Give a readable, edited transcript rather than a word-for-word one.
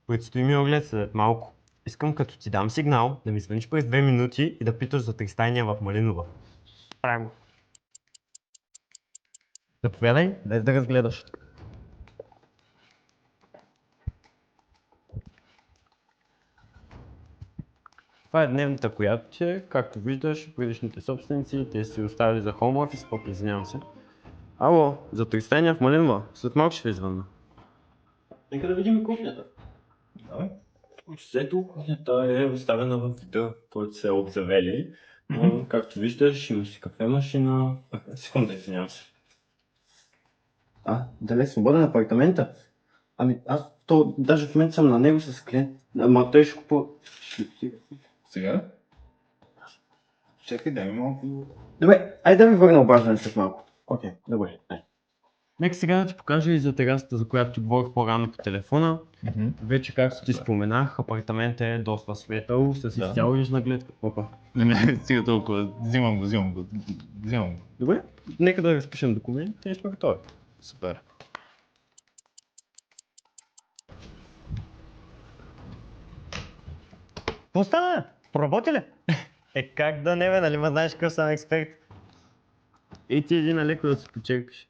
Предстои ми оглед след малко. Искам като ти дам сигнал да ми звъниш през 2 минути и да питаш за тристайния в Малинова. Правим го. Заповядай, дай да разгледаш. Това е дневната, която ти е, както виждаш, предишните собственици, те си оставили за хоум офис, извинявам се. Ало, за тристайния в Малинова, след малко ще ви звънна. Нека да видим кухнята. Давай. След кухнята е оставена в вида, който се е обзавели. Но, както виждаш, има си кафе-машина. Секунда, извинявам се. Дали е свободен апартамента? Ами аз даже в момента съм на него с клиент. Ама той ще купува. Сега? Чакай, дай ми малко. Добре, айде да ви върна обаждане след малко. Окей, добре. Нека сега да ти покажа и за терасата, за която ти говорих по-рано по телефона. Вече, както ти споменах, апартаментът е доста светъл, с изцяло южна гледка. Опа. Не, стига толкова. Взимам го. Добре, нека да разпишем документите и сме готови. Супер. Какво стана? Проработи ли? Как да не бе, нали ма знаеш какъв съм експерт? И ти един леко да се почерпиш.